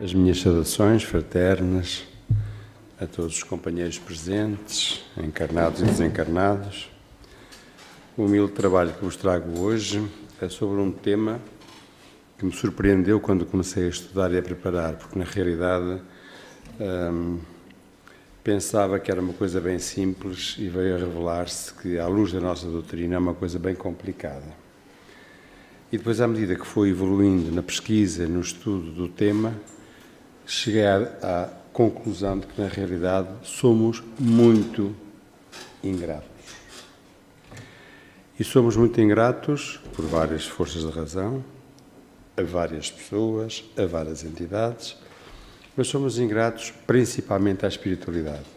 As minhas saudações fraternas a todos os companheiros presentes, encarnados e desencarnados. O humilde trabalho que vos trago hoje é sobre um tema que me surpreendeu quando comecei a estudar e a preparar, porque na realidade pensava que era uma coisa bem simples e veio a revelar-se que, à luz da nossa doutrina, é uma coisa bem complicada. E depois, à medida que fui evoluindo na pesquisa, no estudo do tema, cheguei à conclusão de que, na realidade, somos muito ingratos. E somos muito ingratos por várias forças de razão, a várias pessoas, a várias entidades, mas somos ingratos principalmente à espiritualidade,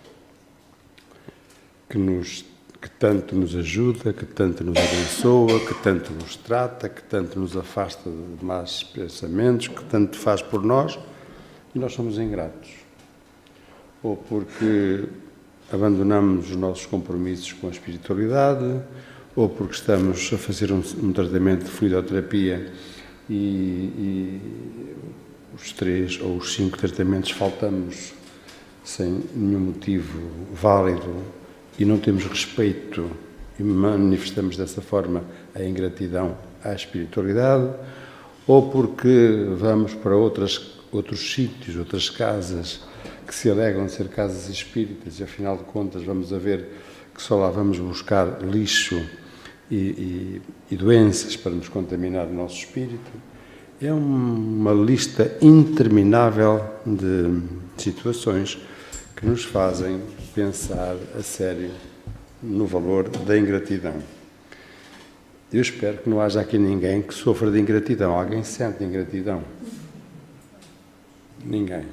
que tanto nos ajuda, que tanto nos abençoa, que tanto nos trata, que tanto nos afasta de más pensamentos, que tanto faz por nós, e nós somos ingratos. Ou porque abandonamos os nossos compromissos com a espiritualidade, ou porque estamos a fazer um tratamento de fluidoterapia e os 3 ou os 5 tratamentos faltamos sem nenhum motivo válido e não temos respeito e manifestamos dessa forma a ingratidão à espiritualidade, ou porque vamos para outros sítios, outras casas que se alegam ser casas espíritas e, afinal de contas, vamos a ver que só lá vamos buscar lixo e doenças para nos contaminar o nosso espírito. É uma lista interminável de situações que nos fazem pensar a sério no valor da ingratidão. Eu espero que não haja aqui ninguém que sofra de ingratidão. Alguém sente ingratidão? Ninguém.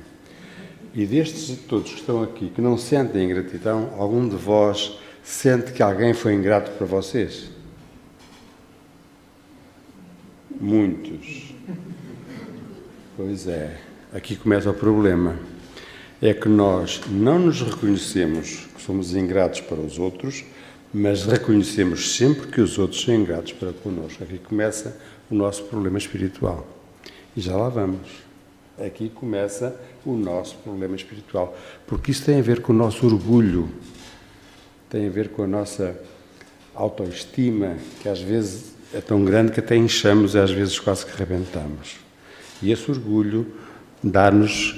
E destes todos que estão aqui que não sentem ingratidão, algum de vós sente que alguém foi ingrato para vocês? Muitos. Pois é, aqui começa o problema. É que nós não nos reconhecemos que somos ingratos para os outros, mas reconhecemos sempre que os outros são ingratos para connosco. Aqui começa o nosso problema espiritual. E já lá vamos. Aqui começa o nosso problema espiritual. Porque isso tem a ver com o nosso orgulho, tem a ver com a nossa autoestima, que às vezes é tão grande que até inchamos e às vezes quase que arrebentamos. E esse orgulho dá-nos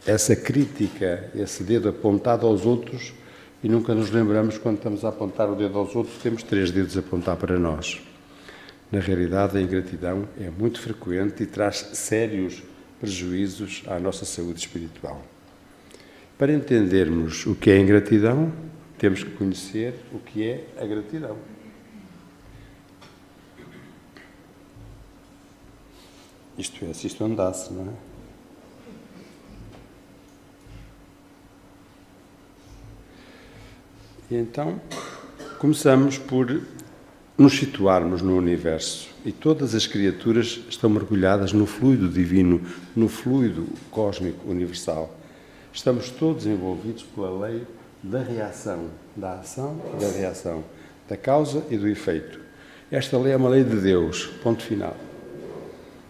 essa crítica, esse dedo apontado aos outros, e nunca nos lembramos, quando estamos a apontar o dedo aos outros, temos 3 dedos a apontar para nós. Na realidade, a ingratidão é muito frequente e traz sérios prejuízos à nossa saúde espiritual. Para entendermos o que é ingratidão, temos que conhecer o que é a gratidão. Isto é, se isto andasse, não é? E então, começamos por nos situarmos no universo. E todas as criaturas estão mergulhadas no fluido divino, no fluido cósmico universal. Estamos todos envolvidos pela lei da reação, da ação e da reação, da causa e do efeito. Esta lei é uma lei de Deus, ponto final.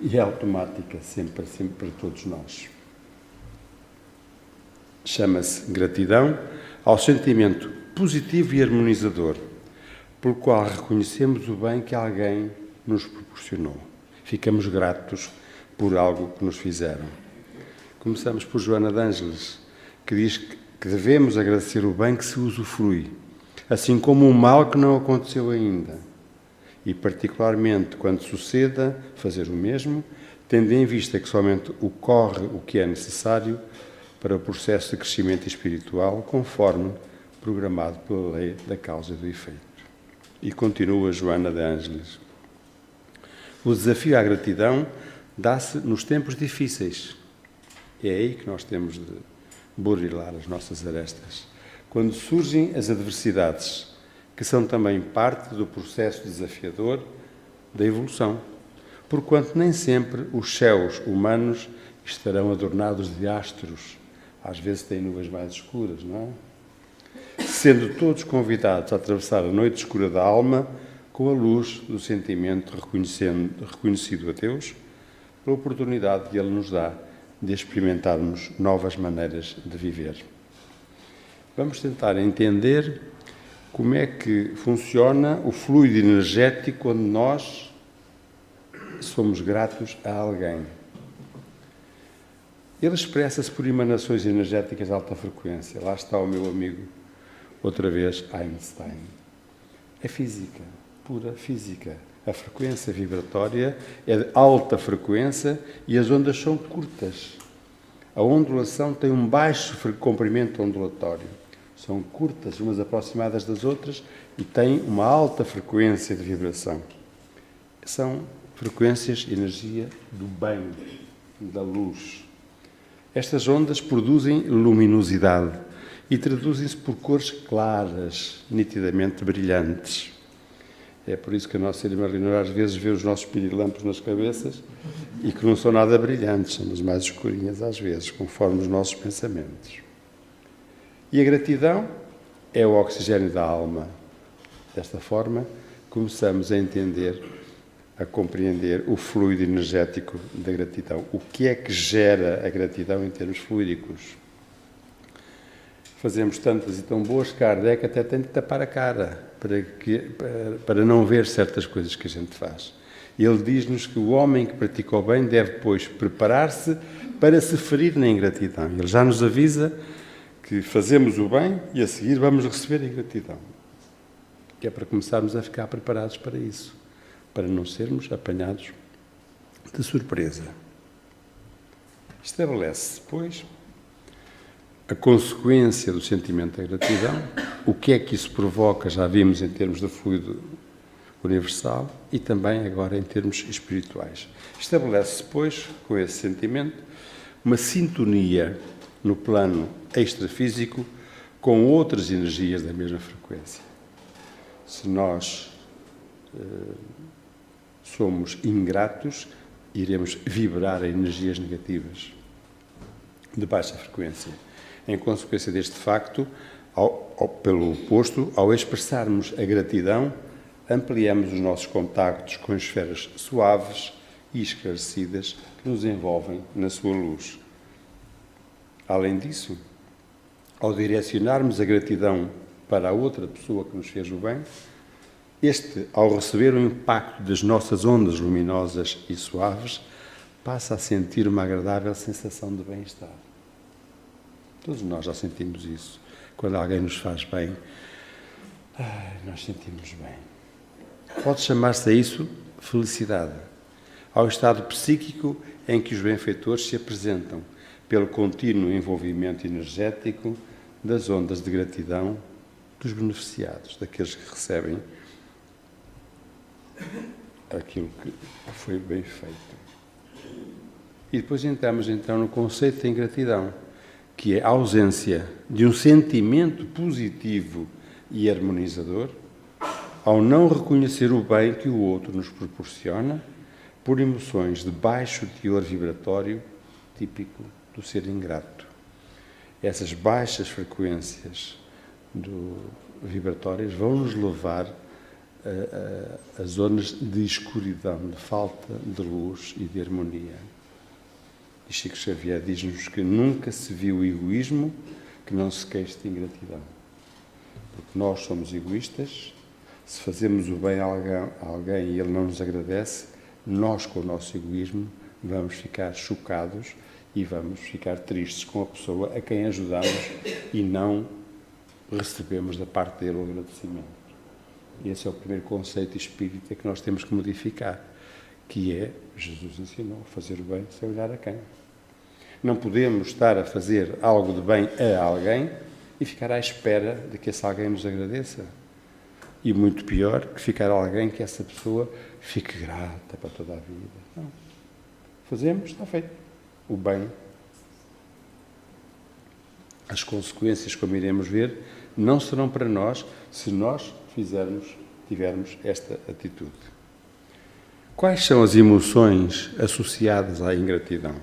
E é automática, sempre para todos nós. Chama-se gratidão ao sentimento positivo e harmonizador, pelo qual reconhecemos o bem que alguém nos proporcionou. Ficamos gratos por algo que nos fizeram. Começamos por Joana de Ângeles, que diz que devemos agradecer o bem que se usufrui, assim como o mal que não aconteceu ainda. E, particularmente, quando suceda, fazer o mesmo, tendo em vista que somente ocorre o que é necessário para o processo de crescimento espiritual, conforme programado pela lei da causa e do efeito. E continua Joana de Ângeles. O desafio à gratidão dá-se nos tempos difíceis. É aí que nós temos de burilar as nossas arestas. Quando surgem as adversidades, que são também parte do processo desafiador da evolução, porquanto nem sempre os céus humanos estarão adornados de astros. Às vezes têm nuvens mais escuras, não é? Sendo todos convidados a atravessar a noite escura da alma com a luz do sentimento reconhecido a Deus, pela oportunidade que Ele nos dá de experimentarmos novas maneiras de viver. Vamos tentar entender como é que funciona o fluido energético quando nós somos gratos a alguém. Ele expressa-se por emanações energéticas de alta frequência. Lá está o meu amigo, outra vez, Einstein. É física, pura física. A frequência vibratória é de alta frequência e as ondas são curtas. A ondulação tem um baixo comprimento ondulatório. São curtas, umas aproximadas das outras, e têm uma alta frequência de vibração. São frequências, energia do bem, da luz. Estas ondas produzem luminosidade e traduzem-se por cores claras, nitidamente brilhantes. É por isso que a nossa irmã Leonor às vezes vê os nossos pirilampos nas cabeças e que não são nada brilhantes, são as mais escurinhas às vezes, conforme os nossos pensamentos. E a gratidão é o oxigênio da alma. Desta forma, começamos a entender, a compreender o fluido energético da gratidão. O que é que gera a gratidão em termos fluídicos? Fazemos tantas e tão boas que Kardec até tem de tapar a cara para não ver certas coisas que a gente faz. Ele diz-nos que o homem que pratica o bem deve, pois, preparar-se para se ferir na ingratidão. Ele já nos avisa que fazemos o bem e a seguir vamos receber a ingratidão. Que é para começarmos a ficar preparados para isso, para não sermos apanhados de surpresa. Estabelece-se, pois, a consequência do sentimento da gratidão, o que é que isso provoca, já vimos em termos de fluido universal e também agora em termos espirituais. Estabelece-se, pois, com esse sentimento, uma sintonia no plano extrafísico com outras energias da mesma frequência. Se nós somos ingratos, iremos vibrar em energias negativas de baixa frequência. Em consequência deste facto, pelo oposto, ao expressarmos a gratidão, ampliamos os nossos contactos com esferas suaves e esclarecidas que nos envolvem na sua luz. Além disso, ao direcionarmos a gratidão para a outra pessoa que nos fez o bem, este, ao receber o impacto das nossas ondas luminosas e suaves, passa a sentir uma agradável sensação de bem-estar. Todos nós já sentimos isso. Quando alguém nos faz bem, nós sentimos bem. Pode chamar-se a isso felicidade, ao estado psíquico em que os benfeitores se apresentam, pelo contínuo envolvimento energético das ondas de gratidão dos beneficiados, daqueles que recebem aquilo que foi bem feito. E depois entramos então no conceito de ingratidão, que é a ausência de um sentimento positivo e harmonizador ao não reconhecer o bem que o outro nos proporciona por emoções de baixo teor vibratório típico do ser ingrato. Essas baixas frequências vibratórias vão nos levar a zonas de escuridão, de falta de luz e de harmonia. E Chico Xavier diz-nos que nunca se viu egoísmo que não se queixe de ingratidão. Porque nós somos egoístas, se fazemos o bem a alguém e ele não nos agradece, nós com o nosso egoísmo vamos ficar chocados e vamos ficar tristes com a pessoa a quem ajudamos e não recebemos da parte dele o agradecimento. Esse é o primeiro conceito espírita que nós temos que modificar, que é, Jesus ensinou, fazer o bem sem olhar a quem. Não podemos estar a fazer algo de bem a alguém e ficar à espera de que esse alguém nos agradeça. E muito pior, que ficar alguém que essa pessoa fique grata para toda a vida. Não. Fazemos, está feito. O bem. As consequências, como iremos ver, não serão para nós se nós tivermos esta atitude. Quais são as emoções associadas à ingratidão?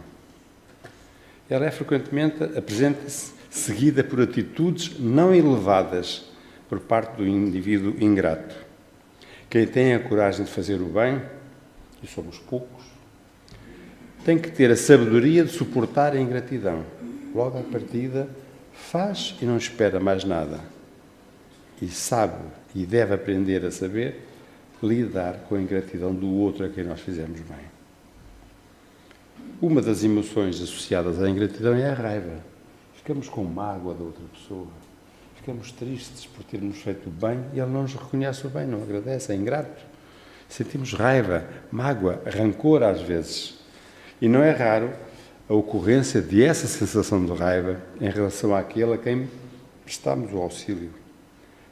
Ela frequentemente apresenta-se seguida por atitudes não elevadas por parte do indivíduo ingrato. Quem tem a coragem de fazer o bem, e somos poucos, tem que ter a sabedoria de suportar a ingratidão. Logo à partida, faz e não espera mais nada. E sabe e deve aprender a saber lidar com a ingratidão do outro a quem nós fizemos bem. Uma das emoções associadas à ingratidão é a raiva. Ficamos com mágoa da outra pessoa. Ficamos tristes por termos feito bem e ele não nos reconhece o bem, não agradece, é ingrato. Sentimos raiva, mágoa, rancor às vezes. E não é raro a ocorrência dessa sensação de raiva em relação àquele a quem prestamos o auxílio.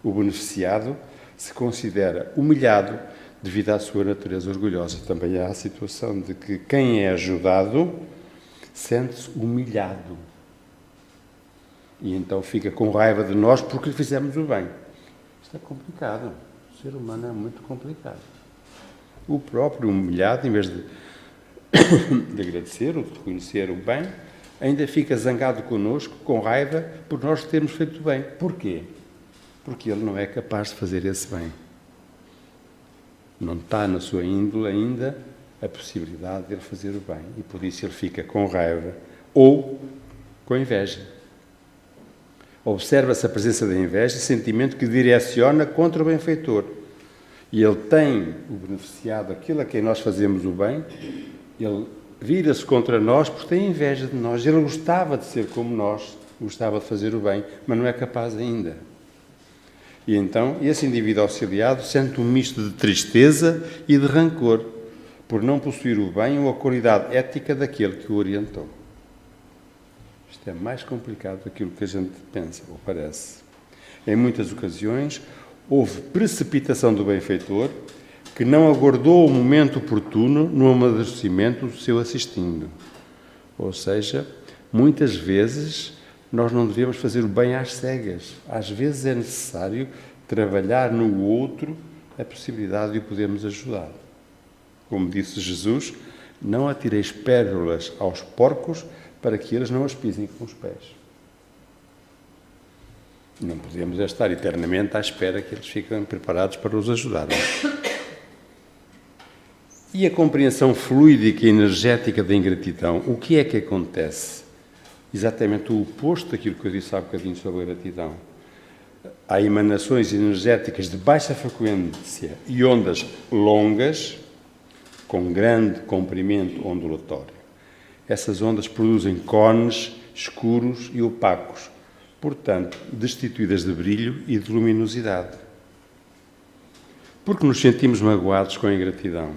O beneficiado se considera humilhado devido à sua natureza orgulhosa. Também há a situação de que quem é ajudado sente-se humilhado. E então fica com raiva de nós porque lhe fizemos o bem. Isto é complicado. O ser humano é muito complicado. O próprio humilhado, em vez de agradecer ou de reconhecer o bem, ainda fica zangado connosco, com raiva, por nós termos feito o bem. Porquê? Porque ele não é capaz de fazer esse bem. Não está na sua índole ainda a possibilidade de ele fazer o bem. E por isso ele fica com raiva ou com inveja. Observa-se a presença da inveja, sentimento que direciona contra o benfeitor. E ele tem o beneficiado, aquilo a quem nós fazemos o bem, ele vira-se contra nós porque tem inveja de nós. Ele gostava de ser como nós, gostava de fazer o bem, mas não é capaz ainda. E então, esse indivíduo auxiliado sente um misto de tristeza e de rancor, por não possuir o bem ou a qualidade ética daquele que o orientou. Isto é mais complicado daquilo que a gente pensa, ou parece. Em muitas ocasiões, houve precipitação do benfeitor, que não aguardou o momento oportuno no amadurecimento do seu assistindo. Ou seja, muitas vezes nós não devemos fazer o bem às cegas. Às vezes é necessário trabalhar no outro a possibilidade de o podermos ajudar. Como disse Jesus, não atireis pérolas aos porcos para que eles não as pisem com os pés. Não podemos estar eternamente à espera que eles fiquem preparados para os ajudar. E a compreensão fluídica e energética da ingratidão, o que é que acontece? Exatamente o oposto daquilo que eu disse há bocadinho sobre a gratidão. Há emanações energéticas de baixa frequência e ondas longas, com grande comprimento ondulatório. Essas ondas produzem cones escuros e opacos, portanto, destituídas de brilho e de luminosidade. Porque nos sentimos magoados com a ingratidão?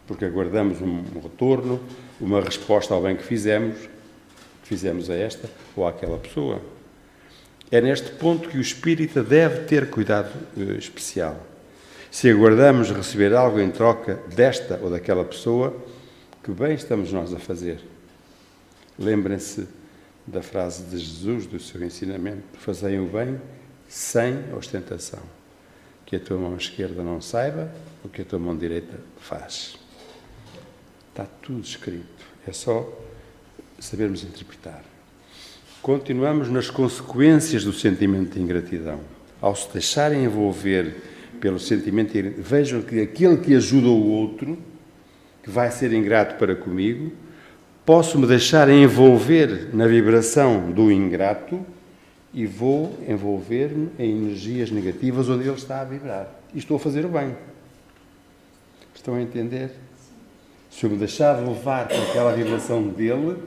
Porque aguardamos um retorno, uma resposta ao bem que fizemos a esta ou àquela pessoa. É neste ponto que o espírita deve ter cuidado especial. Se aguardamos receber algo em troca desta ou daquela pessoa, que bem estamos nós a fazer? Lembrem-se da frase de Jesus, do seu ensinamento: fazei o bem sem ostentação. Que a tua mão esquerda não saiba o que a tua mão direita faz. Está tudo escrito, é só sabermos interpretar. Continuamos nas consequências do sentimento de ingratidão. Ao se deixarem envolver pelo sentimento de ingratidão, vejam que aquele que ajuda o outro, que vai ser ingrato para comigo, posso me deixar envolver na vibração do ingrato e vou envolver-me em energias negativas onde ele está a vibrar. E estou a fazer o bem. Estão a entender? Se eu me deixar levar por aquela vibração dele,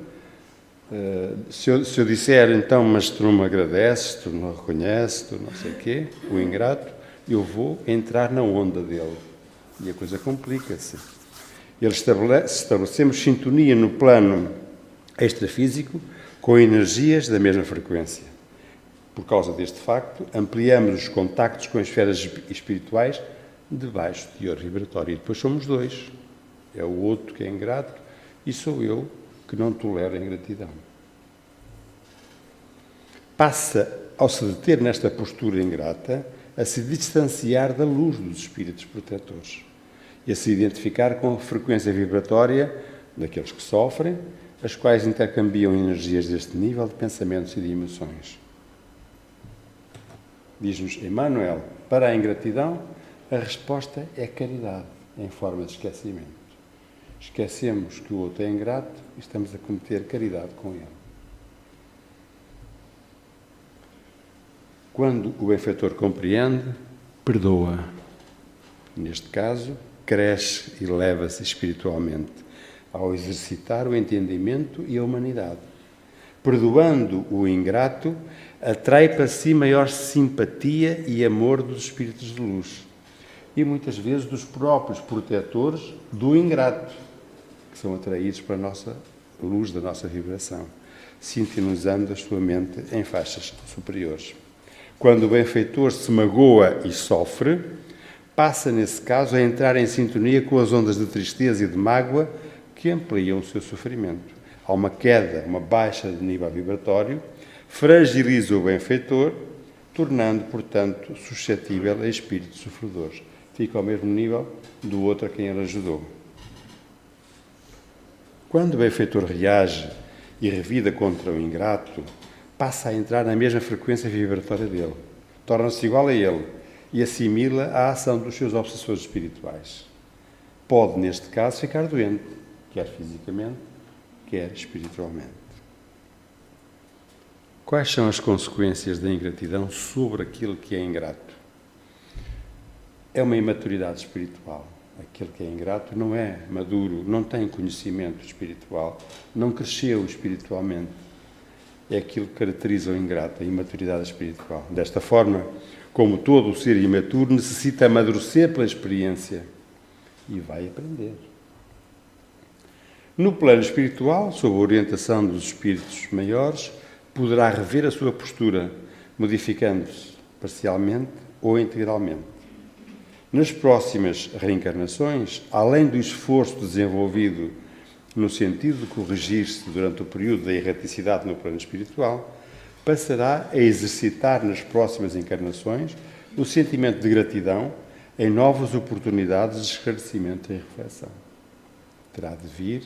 se eu disser, então, mas tu não me agradeces, tu não reconheces, tu não sei o quê, o ingrato, eu vou entrar na onda dele. E a coisa complica-se. Estabelecemos sintonia no plano extrafísico com energias da mesma frequência. Por causa deste facto, ampliamos os contactos com as esferas espirituais de baixo teor vibratório. E depois somos dois. É o outro que é ingrato e sou eu que não tolero a ingratidão. Passa, ao se deter nesta postura ingrata, a se distanciar da luz dos espíritos protetores e a se identificar com a frequência vibratória daqueles que sofrem, as quais intercambiam energias deste nível de pensamentos e de emoções. Diz-nos Emmanuel, para a ingratidão, a resposta é caridade, em forma de esquecimento. Esquecemos que o outro é ingrato e estamos a cometer caridade com ele. Quando o benfeitor compreende, perdoa. Neste caso, cresce e eleva-se espiritualmente ao exercitar o entendimento e a humanidade. Perdoando o ingrato, atrai para si maior simpatia e amor dos espíritos de luz e muitas vezes dos próprios protetores do ingrato, que são atraídos para a nossa luz da nossa vibração, sintonizando a sua mente em faixas superiores. Quando o benfeitor se magoa e sofre, passa, nesse caso, a entrar em sintonia com as ondas de tristeza e de mágoa que ampliam o seu sofrimento. Há uma queda, uma baixa de nível vibratório, fragiliza o benfeitor, tornando, portanto, suscetível a espíritos sofredores. Fica ao mesmo nível do outro a quem ele ajudou. Quando o benfeitor reage e revida contra o ingrato, passa a entrar na mesma frequência vibratória dele, torna-se igual a ele e assimila a ação dos seus obsessores espirituais. Pode, neste caso, ficar doente, quer fisicamente, quer espiritualmente. Quais são as consequências da ingratidão sobre aquele que é ingrato? É uma imaturidade espiritual. Aquele que é ingrato não é maduro, não tem conhecimento espiritual, não cresceu espiritualmente. É aquilo que caracteriza o ingrato, a imaturidade espiritual. Desta forma, como todo o ser imaturo, necessita amadurecer pela experiência e vai aprender. No plano espiritual, sob a orientação dos espíritos maiores, poderá rever a sua postura, modificando-se parcialmente ou integralmente. Nas próximas reencarnações, além do esforço desenvolvido no sentido de corrigir-se durante o período da erraticidade no plano espiritual, passará a exercitar nas próximas encarnações o sentimento de gratidão em novas oportunidades de esclarecimento e reflexão. Terá de vir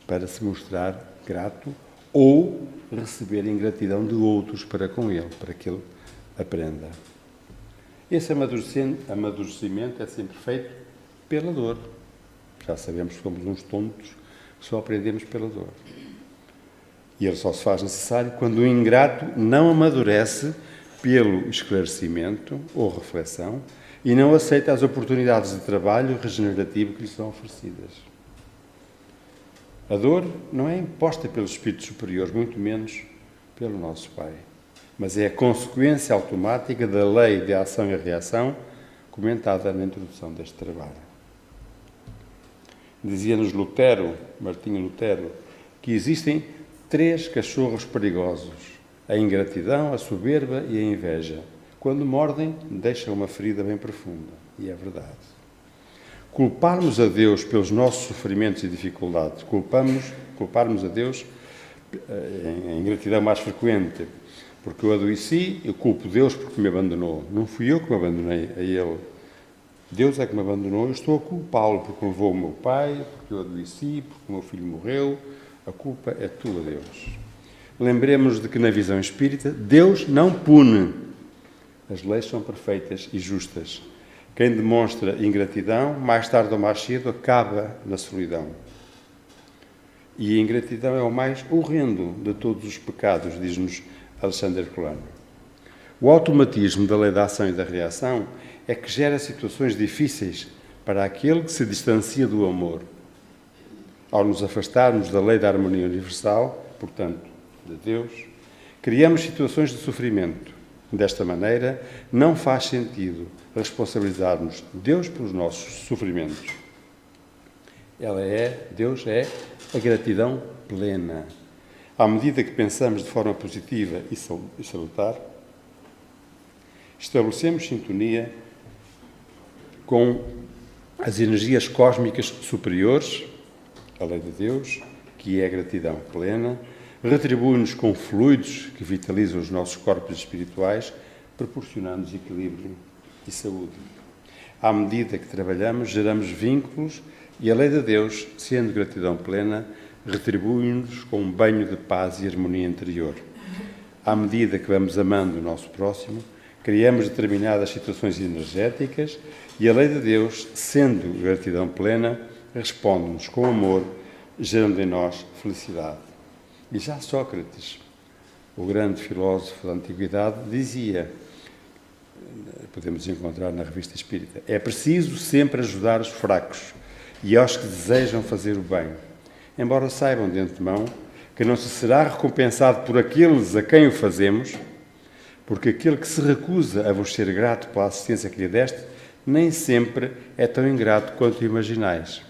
para se mostrar grato ou receber ingratidão de outros para com ele, para que ele aprenda. Esse amadurecimento é sempre feito pela dor. Já sabemos que somos uns tontos, só aprendemos pela dor. E ele só se faz necessário quando o ingrato não amadurece pelo esclarecimento ou reflexão e não aceita as oportunidades de trabalho regenerativo que lhe são oferecidas. A dor não é imposta pelos espíritos superiores, muito menos pelo nosso Pai, mas é a consequência automática da lei de ação e reação comentada na introdução deste trabalho. Dizia-nos Lutero, Martinho Lutero, que existem 3 cachorros perigosos: a ingratidão, a soberba e a inveja. Quando mordem, deixam uma ferida bem profunda. E é verdade. Culparmos a Deus pelos nossos sofrimentos e dificuldades, culparmos a Deus em ingratidão mais frequente, porque eu adoeci, eu culpo Deus porque me abandonou. Não fui eu que me abandonei a Ele. Deus é que me abandonou, eu estou a culpá-lo porque levou o meu pai, porque eu adoeci, porque o meu filho morreu. A culpa é tua, Deus. Lembremos de que na visão espírita, Deus não pune. As leis são perfeitas e justas. Quem demonstra ingratidão, mais tarde ou mais cedo, acaba na solidão. E a ingratidão é o mais horrendo de todos os pecados, diz-nos Alexandre Herculano. O automatismo da lei da ação e da reação é que gera situações difíceis para aquele que se distancia do amor. Ao nos afastarmos da lei da harmonia universal, portanto, de Deus, criamos situações de sofrimento. Desta maneira, não faz sentido responsabilizarmos Deus pelos nossos sofrimentos. Deus é a gratidão plena. À medida que pensamos de forma positiva e salutar, estabelecemos sintonia com as energias cósmicas superiores, a lei de Deus, que é a gratidão plena, retribui-nos com fluidos que vitalizam os nossos corpos espirituais, proporcionando-nos equilíbrio e saúde. À medida que trabalhamos, geramos vínculos e a lei de Deus, sendo gratidão plena, retribui-nos com um banho de paz e harmonia interior. À medida que vamos amando o nosso próximo, criamos determinadas situações energéticas e a lei de Deus, sendo gratidão plena, responde-nos com amor, gerando em nós felicidade. E já Sócrates, o grande filósofo da Antiguidade, dizia, podemos encontrar na Revista Espírita, é preciso sempre ajudar os fracos e aos que desejam fazer o bem, embora saibam de antemão que não se será recompensado por aqueles a quem o fazemos, porque aquele que se recusa a vos ser grato pela assistência que lhe deste, nem sempre é tão ingrato quanto imaginais.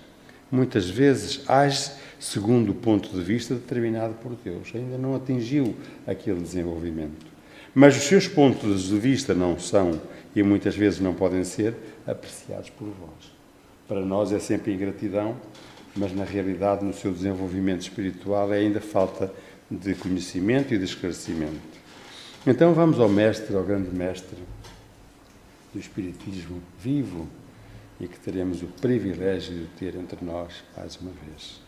Muitas vezes age segundo o ponto de vista determinado por Deus. Ainda não atingiu aquele desenvolvimento. Mas os seus pontos de vista não são, e muitas vezes não podem ser, apreciados por vós. Para nós é sempre ingratidão, mas na realidade, no seu desenvolvimento espiritual, é ainda falta de conhecimento e de esclarecimento. Então vamos ao mestre, ao grande mestre do Espiritismo vivo e que teremos o privilégio de ter entre nós mais uma vez.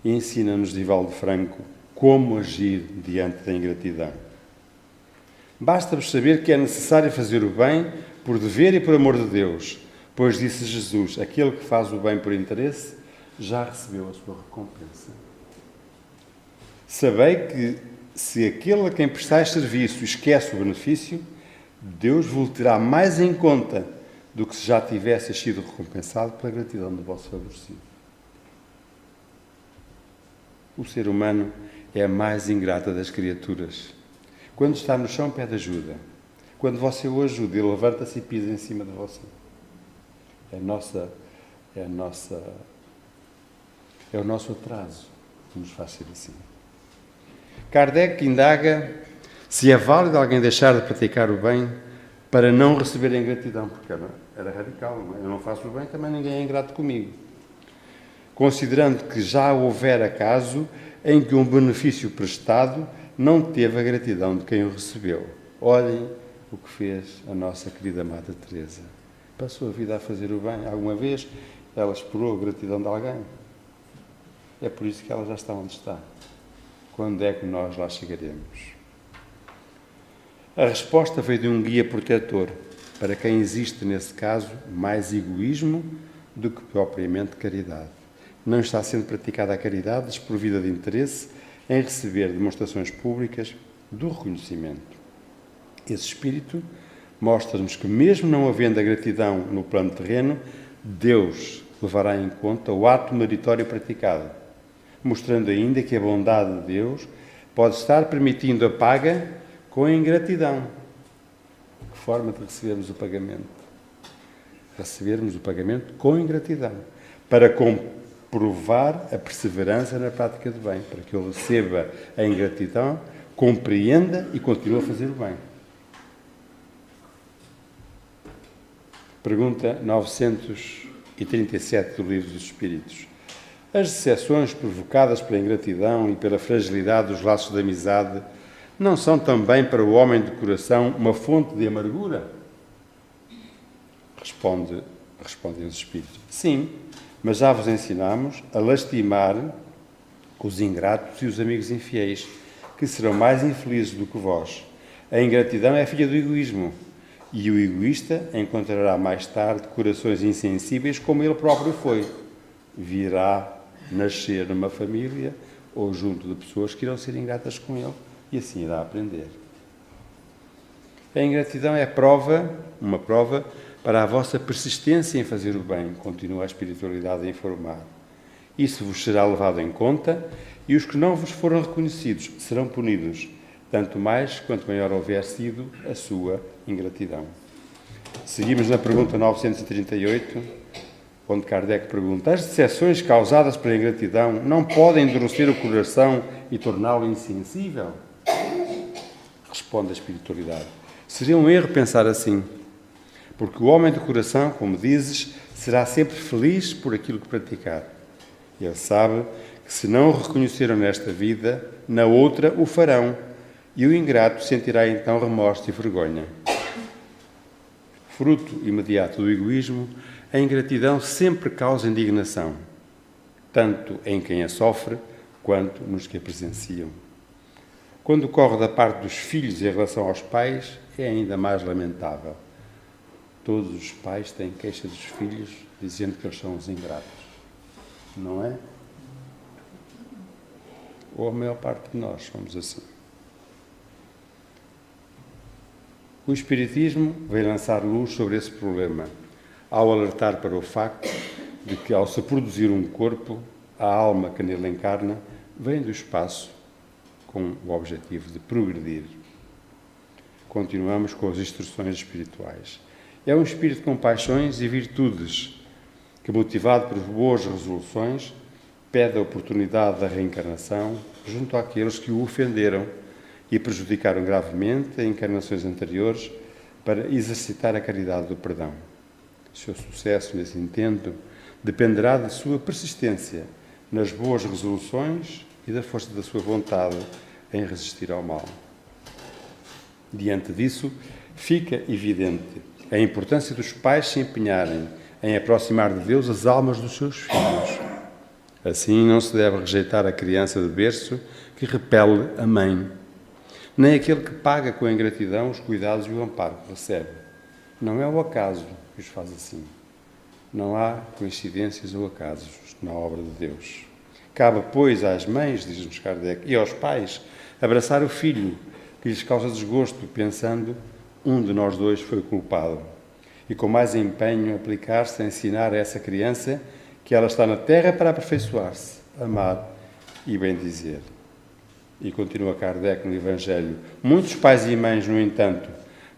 E ensina-nos, Divaldo Franco, como agir diante da ingratidão. Basta-vos saber que é necessário fazer o bem por dever e por amor de Deus, pois disse Jesus, aquele que faz o bem por interesse já recebeu a sua recompensa. Sabei que se aquele a quem prestais serviço esquece o benefício, Deus vos terá mais em conta do que se já tivesse sido recompensado pela gratidão do vosso favorecido. O ser humano é a mais ingrata das criaturas. Quando está no chão, pede ajuda. Quando você o ajuda, ele levanta-se e pisa em cima de você. É o nosso atraso que nos faz ser assim. Kardec indaga se é válido alguém deixar de praticar o bem para não receber a ingratidão, porque era radical, não é? Eu não faço o bem, também ninguém é ingrato comigo. Considerando que já houvera caso em que um benefício prestado não teve a gratidão de quem o recebeu. Olhem o que fez a nossa querida Madre Teresa. Passou a vida a fazer o bem. Alguma vez ela esperou a gratidão de alguém. É por isso que ela já está onde está. Quando é que nós lá chegaremos? A resposta veio de um guia protetor, para quem existe, nesse caso, mais egoísmo do que propriamente caridade. Não está sendo praticada a caridade desprovida de interesse em receber demonstrações públicas do reconhecimento. Esse espírito mostra-nos que, mesmo não havendo a gratidão no plano terreno, Deus levará em conta o ato meritório praticado, mostrando ainda que a bondade de Deus pode estar permitindo a paga com a ingratidão. Que forma de recebermos o pagamento? Recebermos o pagamento com ingratidão, para comprovar a perseverança na prática do bem, para que ele receba a ingratidão, compreenda e continue a fazer o bem. Pergunta 937 do Livro dos Espíritos. As decepções provocadas pela ingratidão e pela fragilidade dos laços de amizade não são também para o homem de coração uma fonte de amargura? Respondem os Espíritos. Sim, mas já vos ensinamos a lastimar os ingratos e os amigos infiéis, que serão mais infelizes do que vós. A ingratidão é filha do egoísmo, e o egoísta encontrará mais tarde corações insensíveis como ele próprio foi. Virá nascer numa família ou junto de pessoas que irão ser ingratas com ele, e assim irá aprender. A ingratidão é uma prova para a vossa persistência em fazer o bem, continua a espiritualidade a informar. Isso vos será levado em conta, e os que não vos foram reconhecidos serão punidos, tanto mais quanto maior houver sido a sua ingratidão. Seguimos na pergunta 938, onde Kardec pergunta: as decepções causadas pela ingratidão não podem endurecer o coração e torná-lo insensível? Responde a espiritualidade: seria um erro pensar assim, porque o homem de coração, como dizes, será sempre feliz por aquilo que praticar. Ele sabe que se não o reconheceram nesta vida, na outra o farão, e o ingrato sentirá então remorso e vergonha. Fruto imediato do egoísmo, a ingratidão sempre causa indignação, tanto em quem a sofre, quanto nos que a presenciam. Quando ocorre da parte dos filhos em relação aos pais, é ainda mais lamentável. Todos os pais têm queixa dos filhos, dizendo que eles são os ingratos. não é? Ou a maior parte de nós somos assim. O Espiritismo veio lançar luz sobre esse problema, ao alertar para o facto de que, ao se produzir um corpo, a alma que nele encarna vem do espaço com o objetivo de progredir. Continuamos com as instruções espirituais. É um espírito com paixões e virtudes que, motivado por boas resoluções, pede a oportunidade da reencarnação junto àqueles que o ofenderam e prejudicaram gravemente em encarnações anteriores para exercitar a caridade do perdão. Seu sucesso nesse intento dependerá da sua persistência nas boas resoluções e da força da sua vontade em resistir ao mal. Diante disso, fica evidente a importância dos pais se empenharem em aproximar de Deus as almas dos seus filhos. Assim, não se deve rejeitar a criança de berço que repele a mãe, nem aquele que paga com ingratidão os cuidados e o amparo que recebe. Não é o acaso que os faz assim. Não há coincidências ou acasos na obra de Deus. Cabe, pois, às mães, diz-nos Kardec, e aos pais, abraçar o filho que lhes causa desgosto, pensando, um de nós dois foi culpado. E com mais empenho aplicar-se a ensinar a essa criança que ela está na terra para aperfeiçoar-se, amar e bendizer. E continua Kardec no Evangelho. Muitos pais e mães, no entanto,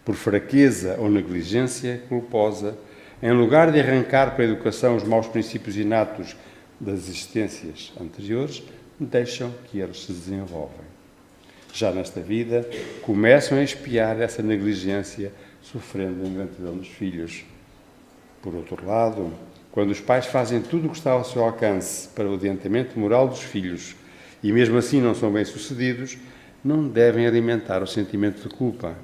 por fraqueza ou negligência culposa, em lugar de arrancar para a educação os maus princípios inatos das existências anteriores, deixam que eles se desenvolvem. Já nesta vida, começam a expiar essa negligência, sofrendo a ingratidão dos filhos. Por outro lado, quando os pais fazem tudo o que está ao seu alcance para o adiantamento moral dos filhos e mesmo assim não são bem-sucedidos, não devem alimentar o sentimento de culpa.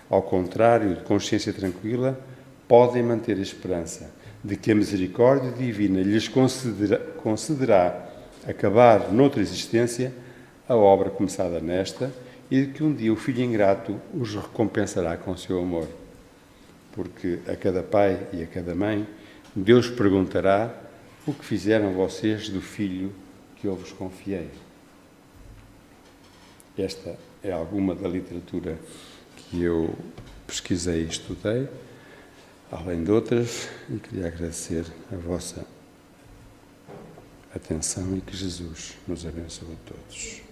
Ao contrário, de consciência tranquila, podem manter a esperança de que a misericórdia divina lhes concederá acabar noutra existência a obra começada nesta e de que um dia o filho ingrato os recompensará com o seu amor. Porque a cada pai e a cada mãe Deus perguntará o que fizeram vocês do filho que eu vos confiei. Esta é alguma da literatura que eu pesquisei e estudei, além de outras, e queria agradecer a vossa atenção e que Jesus nos abençoe a todos.